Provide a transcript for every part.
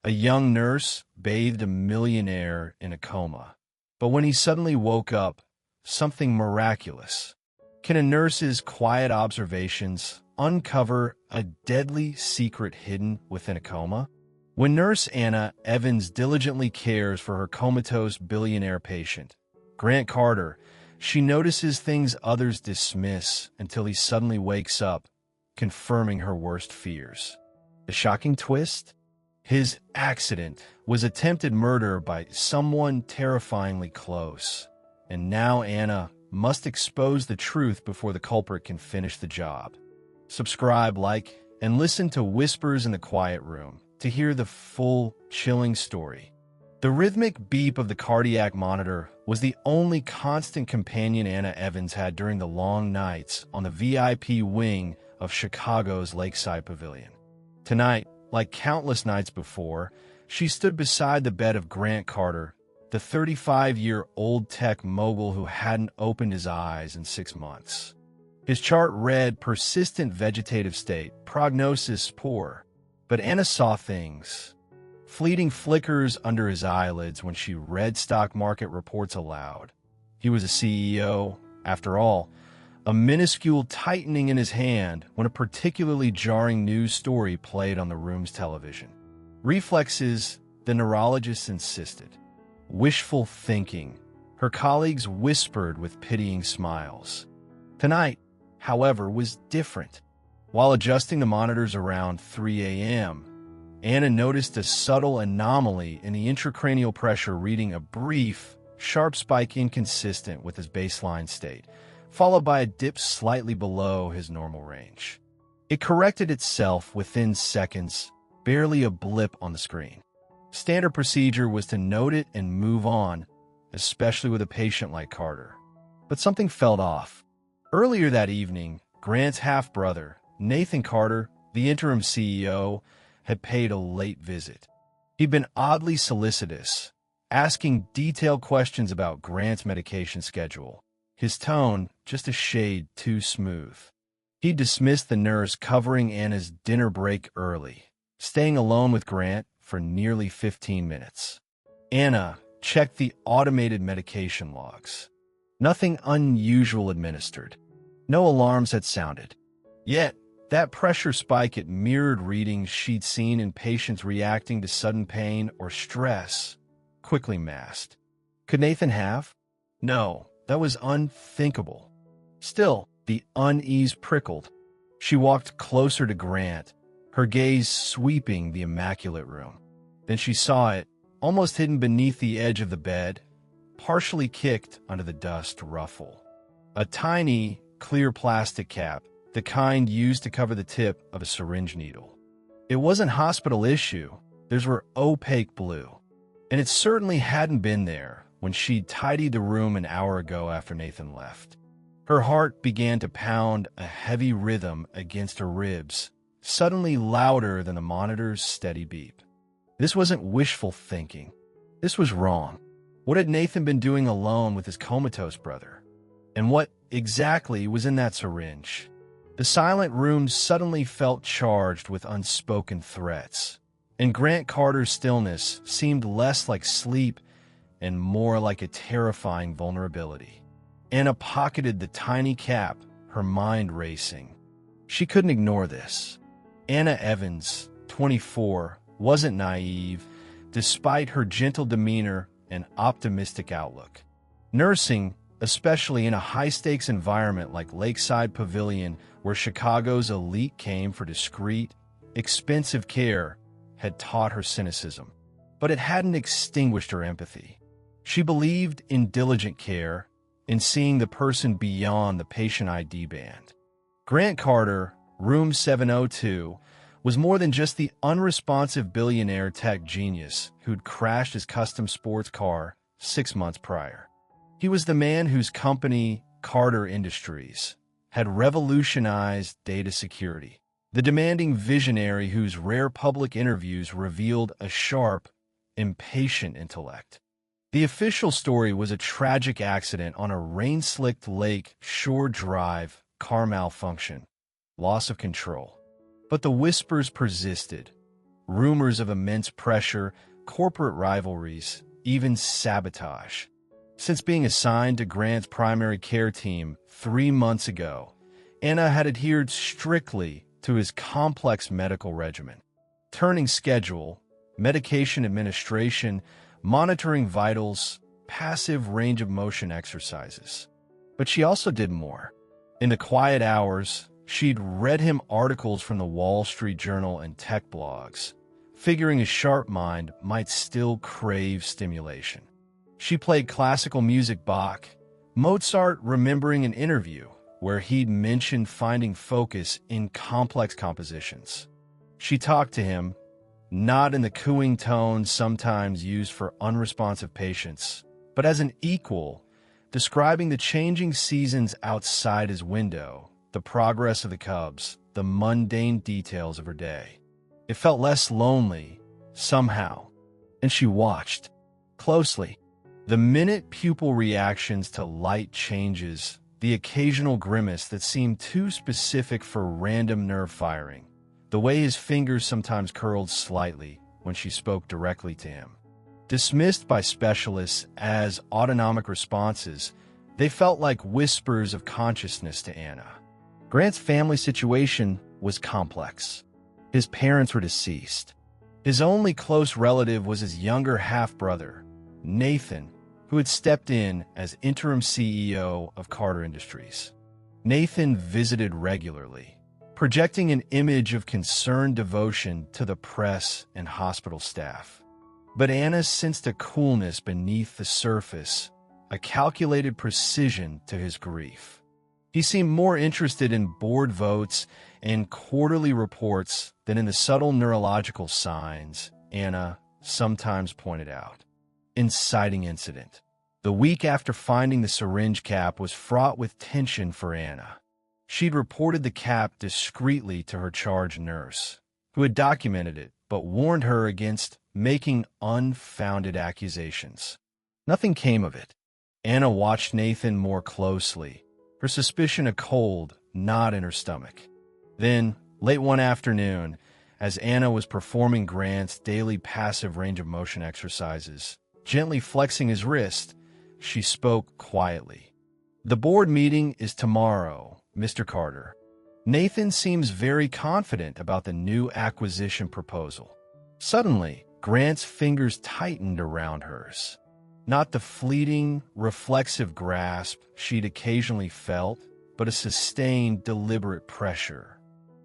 A young nurse bathed a millionaire in a coma. But when he suddenly woke up, something miraculous. Can a nurse's quiet observations uncover a deadly secret hidden within a coma? When Nurse Anna Evans diligently cares for her comatose billionaire patient, Grant Carter, she notices things others dismiss until he suddenly wakes up, confirming her worst fears. The shocking twist? His accident was attempted murder by someone terrifyingly close. And now Anna must expose the truth before the culprit can finish the job. Subscribe, like, and listen to Whispers in the Quiet Room to hear the full, chilling story. The rhythmic beep of the cardiac monitor was the only constant companion Anna Evans had during the long nights on the VIP wing of Chicago's Lakeside Pavilion. Tonight, like countless nights before, she stood beside the bed of Grant Carter, the 35-year-old tech mogul who hadn't opened his eyes in 6 months. His chart read persistent vegetative state, prognosis poor. But Anna saw things. Fleeting flickers under his eyelids when she read stock market reports aloud. He was a CEO, after all, a minuscule tightening in his hand when a particularly jarring news story played on the room's television. Reflexes, the neurologist insisted. Wishful thinking, her colleagues whispered with pitying smiles. Tonight, however, was different. While adjusting the monitors around 3 a.m., Anna noticed a subtle anomaly in the intracranial pressure reading a brief, sharp spike inconsistent with his baseline state, followed by a dip slightly below his normal range. It corrected itself within seconds, barely a blip on the screen. Standard procedure was to note it and move on, especially with a patient like Carter. But something felt off. Earlier that evening, Grant's half-brother, Nathan Carter, the interim CEO, had paid a late visit. He'd been oddly solicitous, asking detailed questions about Grant's medication schedule, his tone just a shade too smooth. He dismissed the nurse covering Anna's dinner break early, staying alone with Grant for nearly 15 minutes. Anna checked the automated medication logs. Nothing unusual administered. No alarms had sounded. Yet, that pressure spike it mirrored readings she'd seen in patients reacting to sudden pain or stress, quickly masked. Could Nathan have? No, that was unthinkable. Still, the unease prickled. She walked closer to Grant, her gaze sweeping the immaculate room. Then she saw it, almost hidden beneath the edge of the bed, partially kicked under the dust ruffle. A tiny, clear plastic cap, the kind used to cover the tip of a syringe needle. It wasn't hospital issue, theirs were opaque blue. And it certainly hadn't been there when she'd tidied the room an hour ago after Nathan left. Her heart began to pound a heavy rhythm against her ribs, suddenly louder than the monitor's steady beep. This wasn't wishful thinking. This was wrong. What had Nathan been doing alone with his comatose brother? And what exactly was in that syringe? The silent room suddenly felt charged with unspoken threats, and Grant Carter's stillness seemed less like sleep and more like a terrifying vulnerability. Anna pocketed the tiny cap, her mind racing. She couldn't ignore this. Anna Evans, 24, wasn't naive, despite her gentle demeanor and optimistic outlook. Nursing, especially in a high-stakes environment like Lakeside Pavilion, where Chicago's elite came for discreet, expensive care, had taught her cynicism. But it hadn't extinguished her empathy. She believed in diligent care, in seeing the person beyond the patient ID band. Grant Carter, room 702, was more than just the unresponsive billionaire tech genius who'd crashed his custom sports car 6 months prior. He was the man whose company, Carter Industries, had revolutionized data security, the demanding visionary whose rare public interviews revealed a sharp, impatient intellect. The official story was a tragic accident on a rain-slicked lake shore drive, car malfunction, loss of control. But the whispers persisted. rumors of immense pressure, corporate rivalries, even sabotage. Since being assigned to Grant's primary care team 3 months ago, Anna had adhered strictly to his complex medical regimen. Turning schedule, medication administration, monitoring vitals, passive range of motion exercises. But she also did more. In the quiet hours, she'd read him articles from the Wall Street Journal and tech blogs, figuring his sharp mind might still crave stimulation. She played classical music Bach, Mozart, remembering an interview where he'd mentioned finding focus in complex compositions. She talked to him, not in the cooing tone sometimes used for unresponsive patients, but as an equal, describing the changing seasons outside his window, the progress of the Cubs, the mundane details of her day. It felt less lonely, somehow, and she watched closely. The minute pupil reactions to light changes, the occasional grimace that seemed too specific for random nerve firing, the way his fingers sometimes curled slightly when she spoke directly to him. Dismissed by specialists as autonomic responses, they felt like whispers of consciousness to Anna. Grant's family situation was complex. His parents were deceased. His only close relative was his younger half-brother, Nathan, who had stepped in as interim CEO of Carter Industries. Nathan visited regularly, projecting an image of concerned devotion to the press and hospital staff. But Anna sensed a coolness beneath the surface, a calculated precision to his grief. He seemed more interested in board votes and quarterly reports than in the subtle neurological signs Anna sometimes pointed out. Inciting incident. The week after finding the syringe cap was fraught with tension for Anna. She'd reported the cap discreetly to her charge nurse, who had documented it but warned her against making unfounded accusations. Nothing came of it. Anna watched Nathan more closely, her suspicion a cold knot in her stomach. Then, late one afternoon, as Anna was performing Grant's daily passive range of motion exercises, gently flexing his wrist, she spoke quietly. "The board meeting is tomorrow, Mr. Carter. Nathan seems very confident about the new acquisition proposal." Suddenly, Grant's fingers tightened around hers. Not the fleeting, reflexive grasp she'd occasionally felt, but a sustained, deliberate pressure.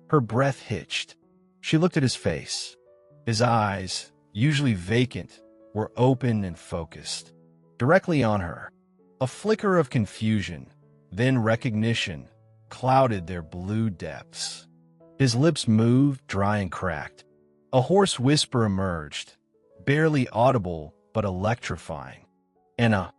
Her breath hitched. She looked at his face. His eyes, usually vacant, were open and focused, directly on her. A flicker of confusion, then recognition, clouded their blue depths. His lips moved, dry and cracked. A hoarse whisper emerged, barely audible but electrifying. Anna.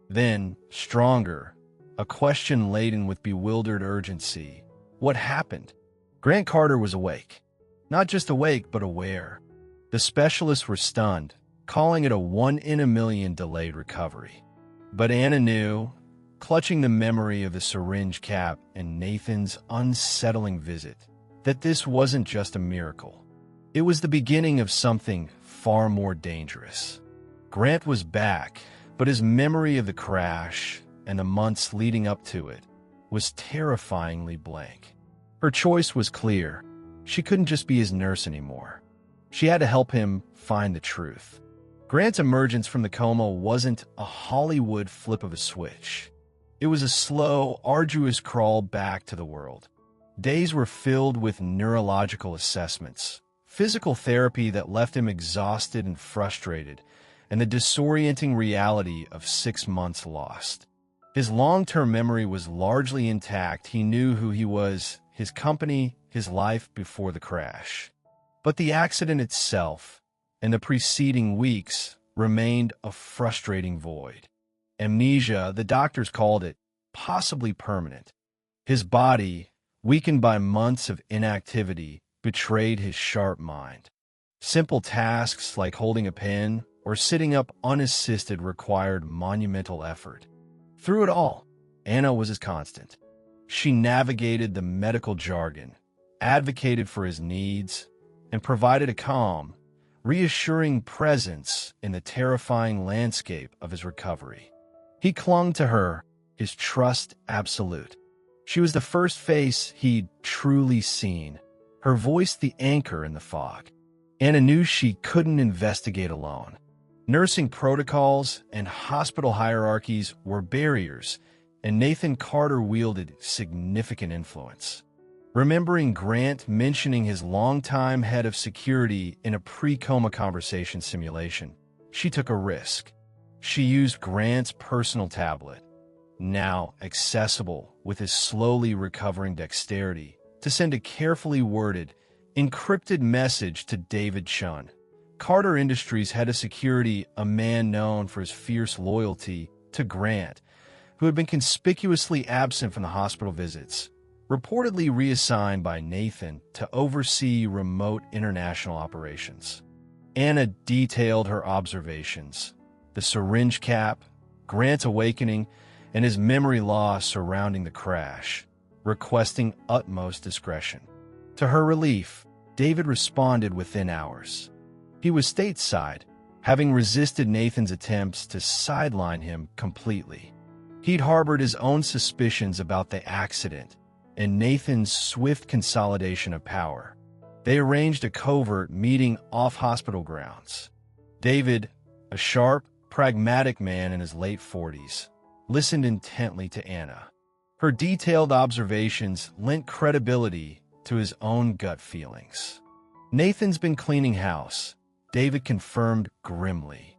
Then, stronger, a question laden with bewildered urgency. What happened? Grant Carter was awake. Not just awake, but aware. The specialists were stunned, calling it a 1 in a million delayed recovery. But Anna knew, clutching the memory of the syringe cap and Nathan's unsettling visit, that this wasn't just a miracle. It was the beginning of something far more dangerous. Grant was back, but his memory of the crash and the months leading up to it was terrifyingly blank. Her choice was clear. She couldn't just be his nurse anymore. She had to help him find the truth. Grant's emergence from the coma wasn't a Hollywood flip of a switch. It was a slow, arduous crawl back to the world. Days were filled with neurological assessments, physical therapy that left him exhausted and frustrated, and the disorienting reality of 6 months lost. His long-term memory was largely intact. He knew who he was, his company, his life before the crash. But the accident itself, and the preceding weeks, remained a frustrating void. Amnesia, the doctors called it, possibly permanent. His body, weakened by months of inactivity, betrayed his sharp mind. Simple tasks like holding a pen or sitting up unassisted required monumental effort. Through it all, Anna was his constant. She navigated the medical jargon, advocated for his needs, and provided a calm, reassuring presence in the terrifying landscape of his recovery. He clung to her, his trust absolute. She was the first face he'd truly seen, her voice the anchor in the fog. Anna knew she couldn't investigate alone. Nursing protocols and hospital hierarchies were barriers, and Nathan Carter wielded significant influence. Remembering Grant mentioning his longtime head of security in a pre-coma conversation simulation, she took a risk. She used Grant's personal tablet, now accessible with his slowly recovering dexterity, to send a carefully worded, encrypted message to David Chun, Carter Industries head of security, a man known for his fierce loyalty to Grant, who had been conspicuously absent from the hospital visits, reportedly reassigned by Nathan to oversee remote international operations. Anna detailed her observations: the syringe cap, Grant's awakening, and his memory loss surrounding the crash, requesting utmost discretion. To her relief, David responded within hours. He was stateside, having resisted Nathan's attempts to sideline him completely. He'd harbored his own suspicions about the accident and Nathan's swift consolidation of power. They arranged a covert meeting off hospital grounds. David, a sharp, pragmatic man in his late 40s, listened intently to Anna. Her detailed observations lent credibility to his own gut feelings. "Nathan's been cleaning house," David confirmed grimly,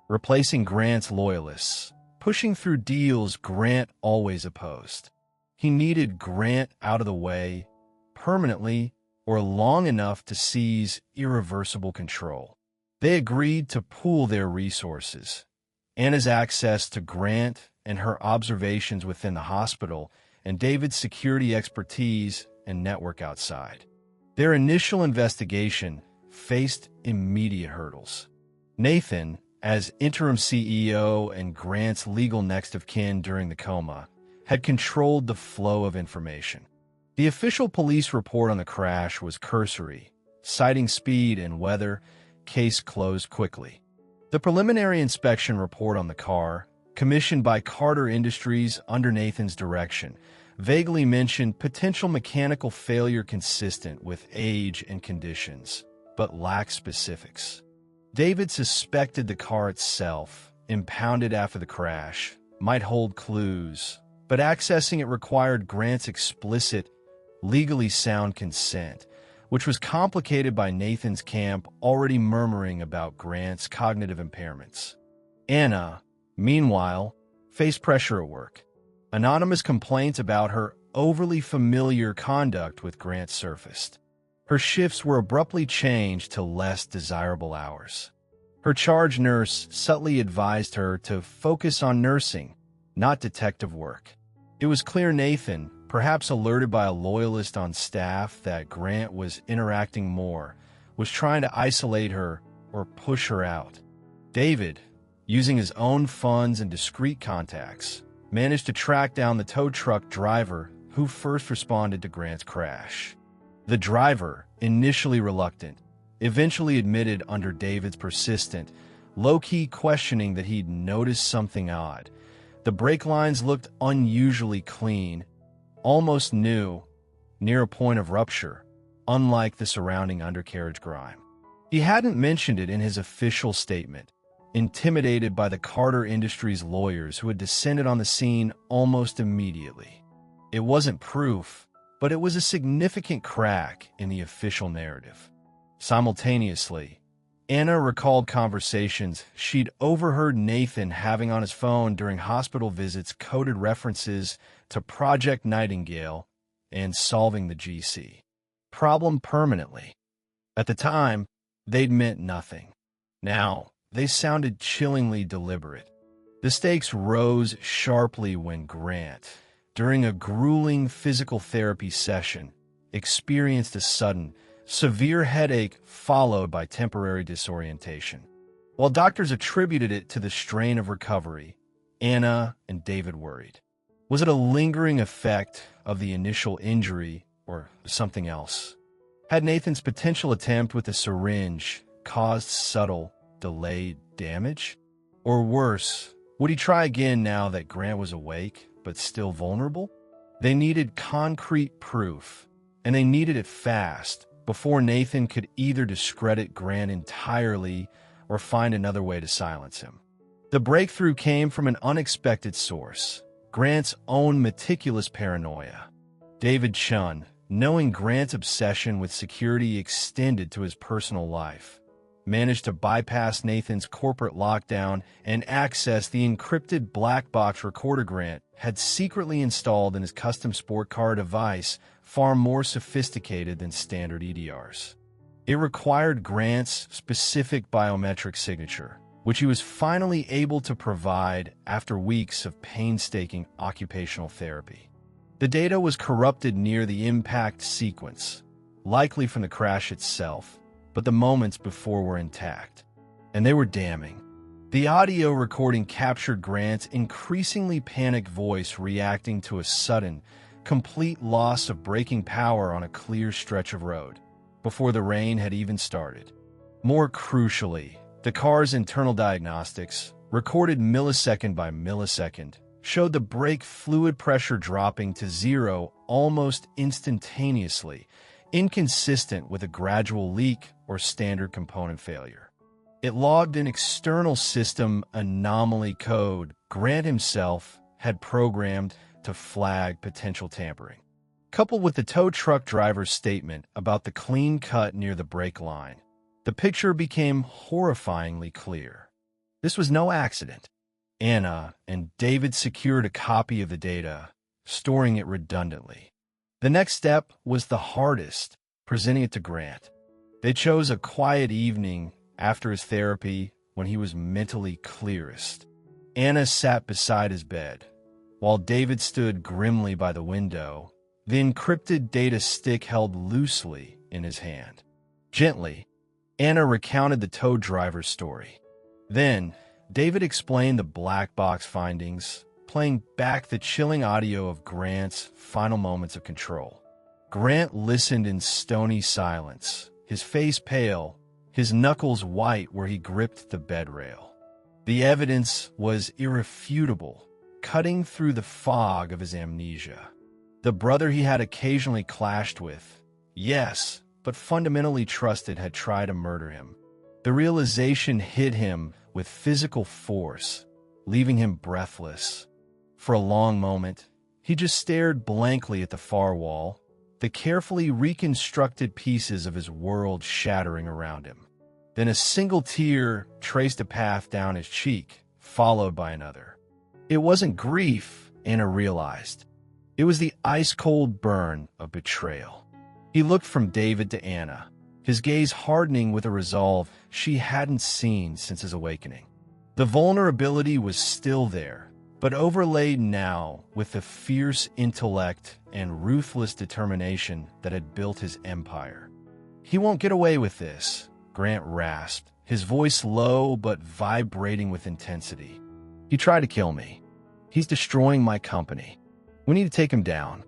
replacing Grant's loyalists, pushing through deals Grant always opposed. He needed Grant out of the way, permanently or long enough to seize irreversible control. They agreed to pool their resources, Anna's access to Grant and her observations within the hospital, and David's security expertise and network outside. Their initial investigation faced immediate hurdles. Nathan, as interim CEO and Grant's legal next of kin during the coma, had controlled the flow of information. The official police report on the crash was cursory, citing speed and weather. Case closed quickly. The preliminary inspection report on the car, commissioned by Carter Industries under Nathan's direction, vaguely mentioned potential mechanical failure consistent with age and conditions, but lacked specifics. David suspected the car itself, impounded after the crash, might hold clues, but accessing it required Grant's explicit, legally sound consent, which was complicated by Nathan's camp already murmuring about Grant's cognitive impairments. Anna, meanwhile, faced pressure at work. Anonymous complaints about her overly familiar conduct with Grant surfaced. Her shifts were abruptly changed to less desirable hours. Her charge nurse subtly advised her to focus on nursing, not detective work. It was clear Nathan, perhaps alerted by a loyalist on staff that Grant was interacting more, was trying to isolate her or push her out. David, using his own funds and discreet contacts, managed to track down the tow truck driver who first responded to Grant's crash. The driver, initially reluctant, eventually admitted under David's persistent, low-key questioning that he'd noticed something odd. The brake lines looked unusually clean, almost new, near a point of rupture, unlike the surrounding undercarriage grime. He hadn't mentioned it in his official statement, intimidated by the Carter Industries lawyers who had descended on the scene almost immediately. It wasn't proof, but it was a significant crack in the official narrative. Simultaneously, Anna recalled conversations she'd overheard Nathan having on his phone during hospital visits, coded references to Project Nightingale and solving the GC problem permanently. At the time, they'd meant nothing. Now, they sounded chillingly deliberate. The stakes rose sharply when Grant, during a grueling physical therapy session, experienced a sudden, severe headache followed by temporary disorientation. While doctors attributed it to the strain of recovery, Anna and David worried. Was it a lingering effect of the initial injury or something else? Had Nathan's potential attempt with a syringe caused subtle, delayed damage? Or worse, would he try again now that Grant was awake, but still vulnerable? They needed concrete proof, and they needed it fast, before Nathan could either discredit Grant entirely or find another way to silence him. The breakthrough came from an unexpected source, Grant's own meticulous paranoia. David Chun, knowing Grant's obsession with security extended to his personal life, managed to bypass Nathan's corporate lockdown and access the encrypted black box recorder Grant had secretly installed in his custom sport car device, far more sophisticated than standard EDRs. It required Grant's specific biometric signature, which he was finally able to provide after weeks of painstaking occupational therapy. The data was corrupted near the impact sequence, likely from the crash itself, but the moments before were intact, and they were damning. The audio recording captured Grant's increasingly panicked voice reacting to a sudden, complete loss of braking power on a clear stretch of road, before the rain had even started. More crucially, the car's internal diagnostics, recorded millisecond by millisecond, showed the brake fluid pressure dropping to zero almost instantaneously, inconsistent with a gradual leak or standard component failure. It logged an external system anomaly code Grant himself had programmed to flag potential tampering. Coupled with the tow truck driver's statement about the clean cut near the brake line, the picture became horrifyingly clear. This was no accident. Anna and David secured a copy of the data, storing it redundantly. The next step was the hardest, presenting it to Grant. They chose a quiet evening after his therapy when he was mentally clearest. Anna sat beside his bed, while David stood grimly by the window, the encrypted data stick held loosely in his hand. Gently, Anna recounted the tow driver's story. Then, David explained the black box findings, playing back the chilling audio of Grant's final moments of control. Grant listened in stony silence, his face pale, his knuckles white where he gripped the bed rail. The evidence was irrefutable, cutting through the fog of his amnesia. The brother he had occasionally clashed with, yes, but fundamentally trusted, had tried to murder him. The realization hit him with physical force, leaving him breathless. For a long moment, he just stared blankly at the far wall, the carefully reconstructed pieces of his world shattering around him. Then a single tear traced a path down his cheek, followed by another. It wasn't grief, Anna realized. It was the ice-cold burn of betrayal. He looked from David to Anna, his gaze hardening with a resolve she hadn't seen since his awakening. The vulnerability was still there, but overlaid now with the fierce intellect and ruthless determination that had built his empire. "He won't get away with this," Grant rasped, his voice low but vibrating with intensity. "He tried to kill me. He's destroying my company. We need to take him down."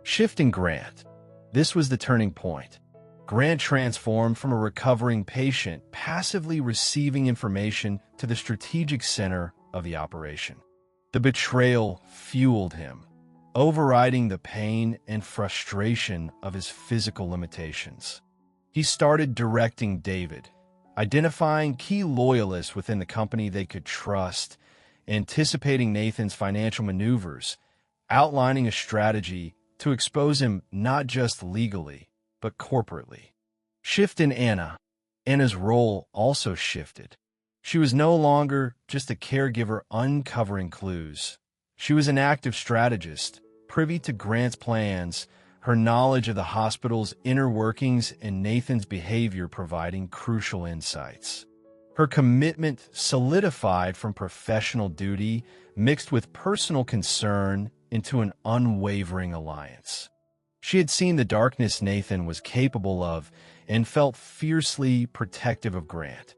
Shifting Grant. This was the turning point. Grant transformed from a recovering patient, passively receiving information, to the strategic center of the operation. The betrayal fueled him, overriding the pain and frustration of his physical limitations. He started directing David, identifying key loyalists within the company they could trust, anticipating Nathan's financial maneuvers, outlining a strategy to expose him not just legally, but corporately. Shift in Anna. Anna's role also shifted. She was no longer just a caregiver uncovering clues. She was an active strategist, privy to Grant's plans, her knowledge of the hospital's inner workings and Nathan's behavior providing crucial insights. Her commitment solidified from professional duty mixed with personal concern into an unwavering alliance. She had seen the darkness Nathan was capable of and felt fiercely protective of Grant.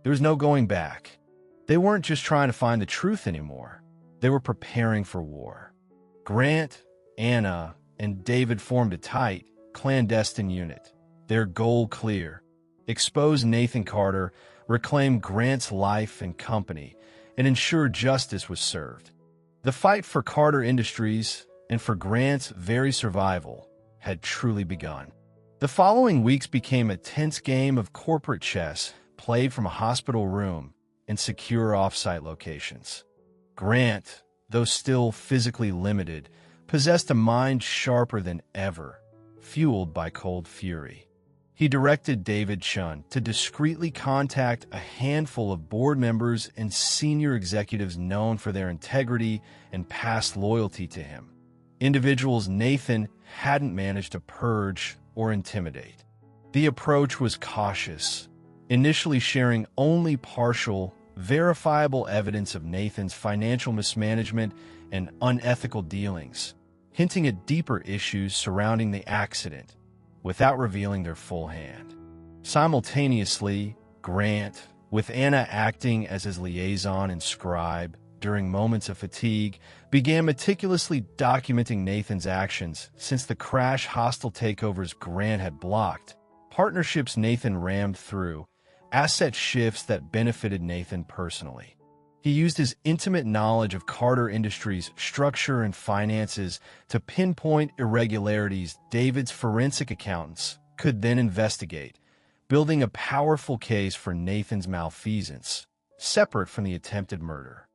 There was no going back. They weren't just trying to find the truth anymore. They were preparing for war. Grant, Anna, and David formed a tight, clandestine unit, their goal clear: expose Nathan Carter, reclaim Grant's life and company, and ensure justice was served. The fight for Carter Industries and for Grant's very survival had truly begun. The following weeks became a tense game of corporate chess played from a hospital room in secure off-site locations. Grant, though still physically limited, possessed a mind sharper than ever, fueled by cold fury. He directed David Chun to discreetly contact a handful of board members and senior executives known for their integrity and past loyalty to him. Individuals Nathan hadn't managed to purge or intimidate. The approach was cautious, initially sharing only partial, verifiable evidence of Nathan's financial mismanagement and unethical dealings, hinting at deeper issues surrounding the accident, without revealing their full hand. Simultaneously, Grant, with Anna acting as his liaison and scribe during moments of fatigue, began meticulously documenting Nathan's actions since the crash hostile takeovers Grant had blocked, partnerships Nathan rammed through, asset shifts that benefited Nathan personally. He used his intimate knowledge of Carter Industries' structure and finances to pinpoint irregularities David's forensic accountants could then investigate, building a powerful case for Nathan's malfeasance, separate from the attempted murder.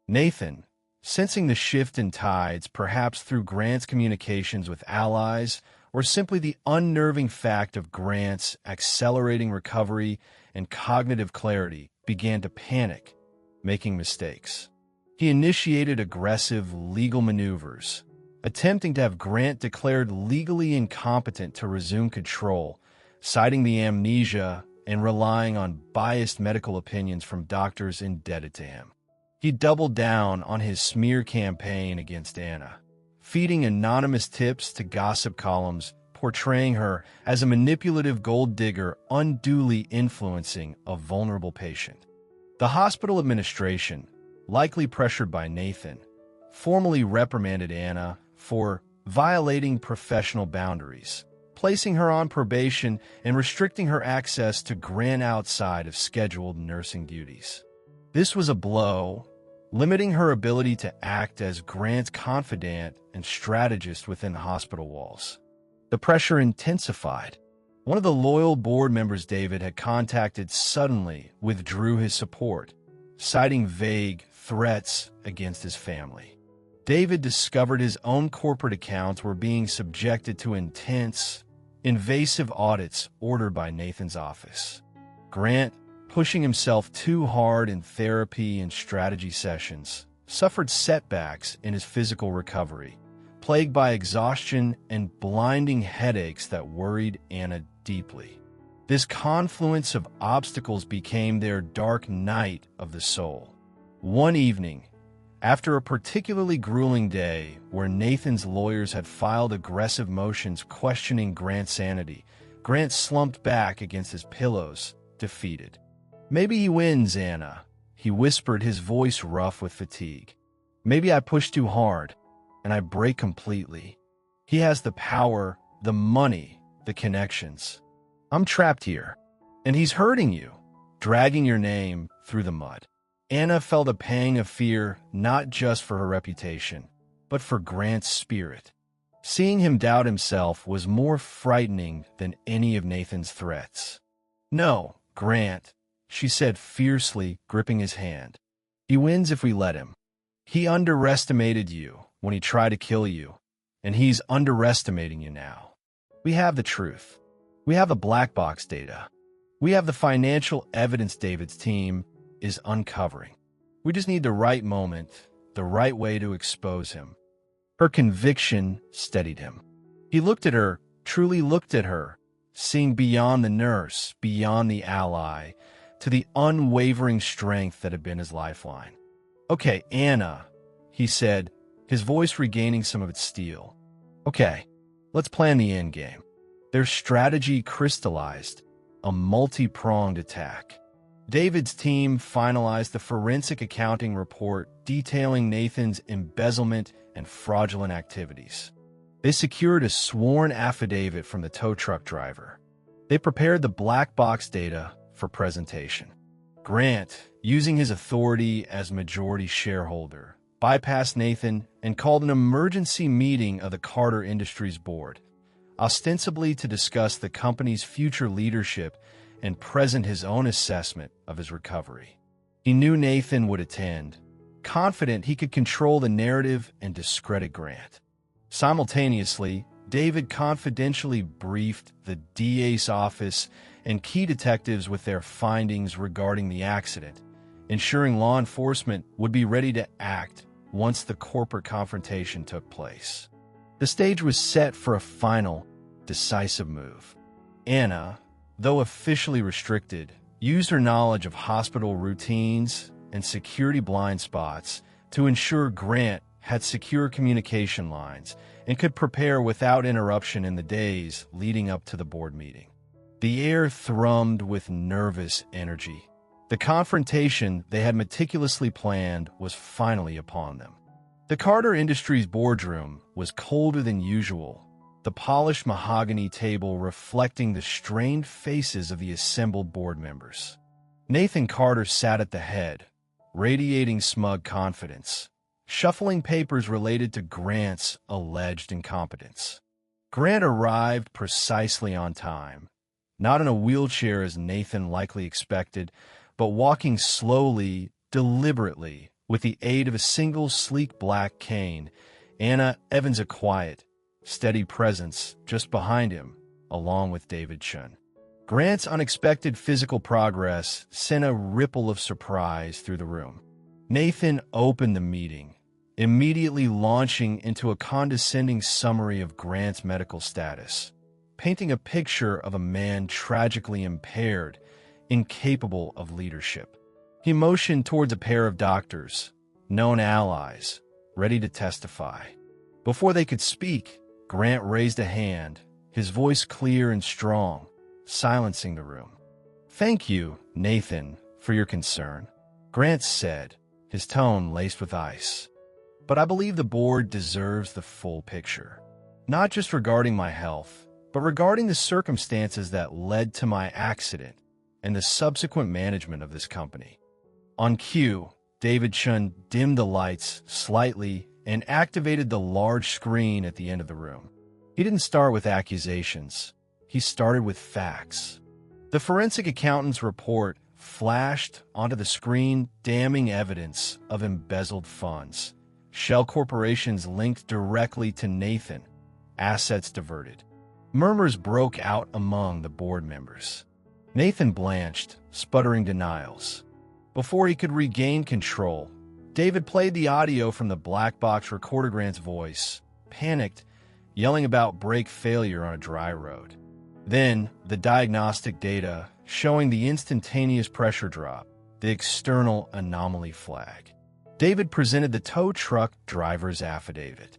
Nathan, sensing the shift in tides, perhaps through Grant's communications with allies, or simply the unnerving fact of Grant's accelerating recovery and cognitive clarity, began to panic, making mistakes. He initiated aggressive legal maneuvers, attempting to have Grant declared legally incompetent to resume control, citing the amnesia and relying on biased medical opinions from doctors indebted to him. He doubled down on his smear campaign against Anna, feeding anonymous tips to gossip columns, portraying her as a manipulative gold digger unduly influencing a vulnerable patient. The hospital administration, likely pressured by Nathan, formally reprimanded Anna for violating professional boundaries, placing her on probation and restricting her access to Grant outside of scheduled nursing duties. This was a blow, limiting her ability to act as Grant's confidant and strategist within hospital walls. The pressure intensified. One of the loyal board members David had contacted suddenly withdrew his support, citing vague threats against his family. David discovered his own corporate accounts were being subjected to intense, invasive audits ordered by Nathan's office. Grant, pushing himself too hard in therapy and strategy sessions, suffered setbacks in his physical recovery, plagued by exhaustion and blinding headaches that worried Anna deeply. This confluence of obstacles became their dark night of the soul. One evening, after a particularly grueling day where Nathan's lawyers had filed aggressive motions questioning Grant's sanity, Grant slumped back against his pillows, defeated. "Maybe he wins, Anna," he whispered, his voice rough with fatigue. "Maybe I push too hard, and I break completely. He has the power, the money, the connections. I'm trapped here, and he's hurting you, dragging your name through the mud." Anna felt a pang of fear, not just for her reputation, but for Grant's spirit. Seeing him doubt himself was more frightening than any of Nathan's threats. "No, Grant," she said fiercely, gripping his hand. "He wins if we let him. He underestimated you when he tried to kill you, and he's underestimating you now. We have the truth. We have the black box data. We have the financial evidence David's team is uncovering. We just need the right moment, the right way to expose him." Her conviction steadied him. He looked at her, truly looked at her, seeing beyond the nurse, beyond the ally, to the unwavering strength that had been his lifeline. "Okay, Anna," he said, his voice regaining some of its steel. "Okay, let's plan the endgame." Their strategy crystallized, a multi-pronged attack. David's team finalized the forensic accounting report detailing Nathan's embezzlement and fraudulent activities. They secured a sworn affidavit from the tow truck driver, They prepared the black box data for presentation. Grant, using his authority as majority shareholder, bypassed Nathan and called an emergency meeting of the Carter Industries board, ostensibly to discuss the company's future leadership and present his own assessment of his recovery. He knew Nathan would attend, confident he could control the narrative and discredit Grant. Simultaneously, David confidentially briefed the DA's office and key detectives with their findings regarding the accident, ensuring law enforcement would be ready to act once the corporate confrontation took place. The stage was set for a final, decisive move. Anna, though officially restricted, used her knowledge of hospital routines and security blind spots to ensure Grant had secure communication lines and could prepare without interruption in the days leading up to the board meeting. The air thrummed with nervous energy. The confrontation they had meticulously planned was finally upon them. The Carter Industries boardroom was colder than usual, the polished mahogany table reflecting the strained faces of the assembled board members. Nathan Carter sat at the head, radiating smug confidence, shuffling papers related to Grant's alleged incompetence. Grant arrived precisely on time, not in a wheelchair as Nathan likely expected, but walking slowly, deliberately, with the aid of a single sleek black cane. Anna Evans a quiet, steady presence just behind him, along with David Chun. Grant's unexpected physical progress sent a ripple of surprise through the room. Nathan opened the meeting, immediately launching into a condescending summary of Grant's medical status, painting a picture of a man tragically impaired, incapable of leadership. He motioned towards a pair of doctors, known allies, ready to testify. Before they could speak, Grant raised a hand, his voice clear and strong, silencing the room. "Thank you, Nathan, for your concern," Grant said, his tone laced with ice. "But I believe the board deserves the full picture, not just regarding my health, but regarding the circumstances that led to my accident and the subsequent management of this company." On cue, David Chun dimmed the lights slightly and activated the large screen at the end of the room. He didn't start with accusations. He started with facts. The forensic accountant's report flashed onto the screen, damning evidence of embezzled funds, shell corporations linked directly to Nathan, assets diverted. Murmurs broke out among the board members. Nathan blanched, sputtering denials. Before he could regain control, David played the audio from the black box recorder. Grant's voice, panicked, yelling about brake failure on a dry road. Then, the diagnostic data showing the instantaneous pressure drop, the external anomaly flag. David presented the tow truck driver's affidavit.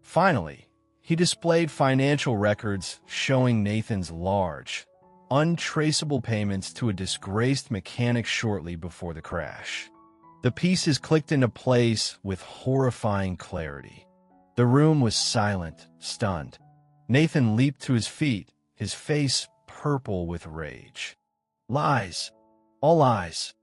Finally, he displayed financial records showing Nathan's large, untraceable payments to a disgraced mechanic shortly before the crash. The pieces clicked into place with horrifying clarity. The room was silent, stunned. Nathan leaped to his feet, his face purple with rage. "Lies! All lies!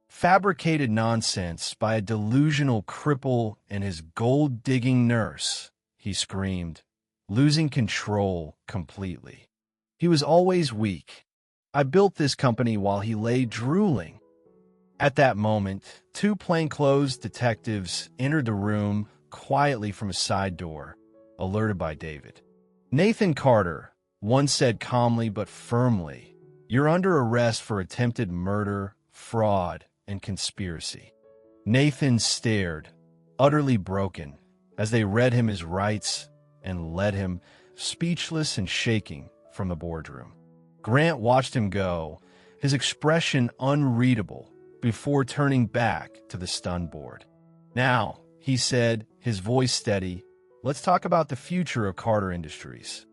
Fabricated nonsense by a delusional cripple and his gold-digging nurse," he screamed, losing control completely. "He was always weak. I built this company while he lay drooling." At that moment, two plainclothes detectives entered the room quietly from a side door, alerted by David. "Nathan Carter," one said calmly but firmly, "you're under arrest for attempted murder, fraud, and conspiracy." Nathan stared, utterly broken, as they read him his rights and led him, speechless and shaking, from the boardroom. Grant watched him go, his expression unreadable, before turning back to the stunned board. "Now," he said, his voice steady, "let's talk about the future of Carter Industries."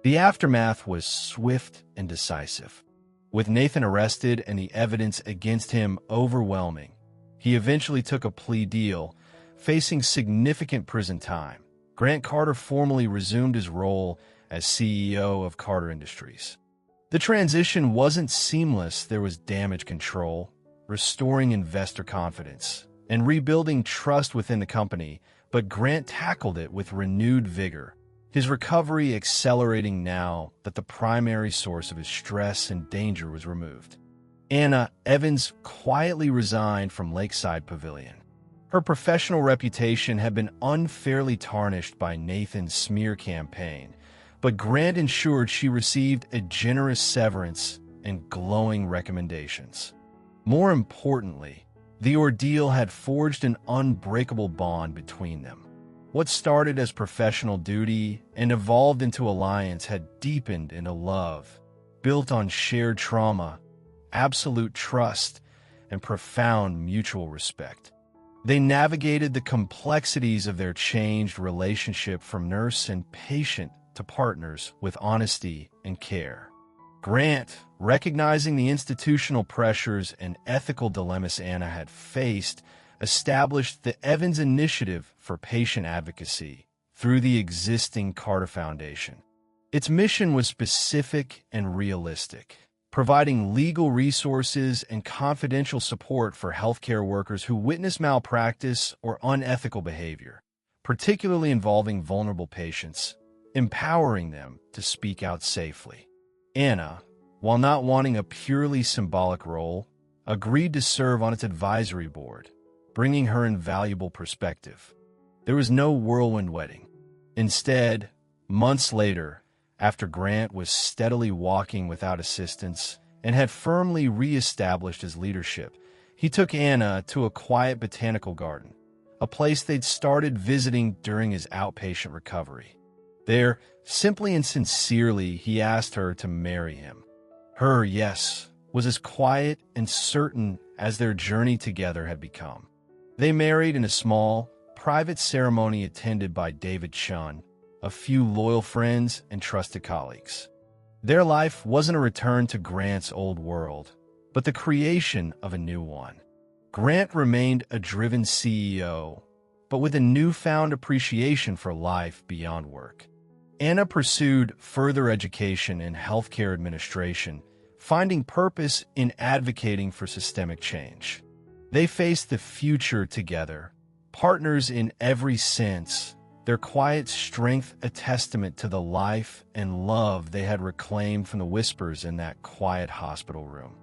The aftermath was swift and decisive. With Nathan arrested and the evidence against him overwhelming, he eventually took a plea deal, facing significant prison time. Grant Carter formally resumed his role as CEO of Carter Industries. The transition wasn't seamless. There was damage control, restoring investor confidence, and rebuilding trust within the company, but Grant tackled it with renewed vigor, his recovery accelerating now that the primary source of his stress and danger was removed. Anna Evans quietly resigned from Lakeside Pavilion. Her professional reputation had been unfairly tarnished by Nathan's smear campaign, but Grant ensured she received a generous severance and glowing recommendations. More importantly, the ordeal had forged an unbreakable bond between them. What started as professional duty and evolved into alliance had deepened into love, built on shared trauma, absolute trust, and profound mutual respect. They navigated the complexities of their changed relationship from nurse and patient to partners with honesty and care. Grant, recognizing the institutional pressures and ethical dilemmas Anna had faced, established the Evans Initiative for Patient Advocacy through the existing Carter Foundation. Its mission was specific and realistic, providing legal resources and confidential support for healthcare workers who witness malpractice or unethical behavior, particularly involving vulnerable patients, empowering them to speak out safely. Anna, while not wanting a purely symbolic role, agreed to serve on its advisory board, bringing her invaluable perspective. There was no whirlwind wedding. Instead, months later, after Grant was steadily walking without assistance and had firmly re-established his leadership, he took Anna to a quiet botanical garden, a place they'd started visiting during his outpatient recovery. There, simply and sincerely, he asked her to marry him. Her yes was as quiet and certain as their journey together had become. They married in a small, private ceremony attended by David Chun, a few loyal friends and trusted colleagues. Their life wasn't a return to Grant's old world, but the creation of a new one. Grant remained a driven CEO, but with a newfound appreciation for life beyond work. Anna pursued further education in healthcare administration, finding purpose in advocating for systemic change. They faced the future together, partners in every sense, their quiet strength a testament to the life and love they had reclaimed from the whispers in that quiet hospital room.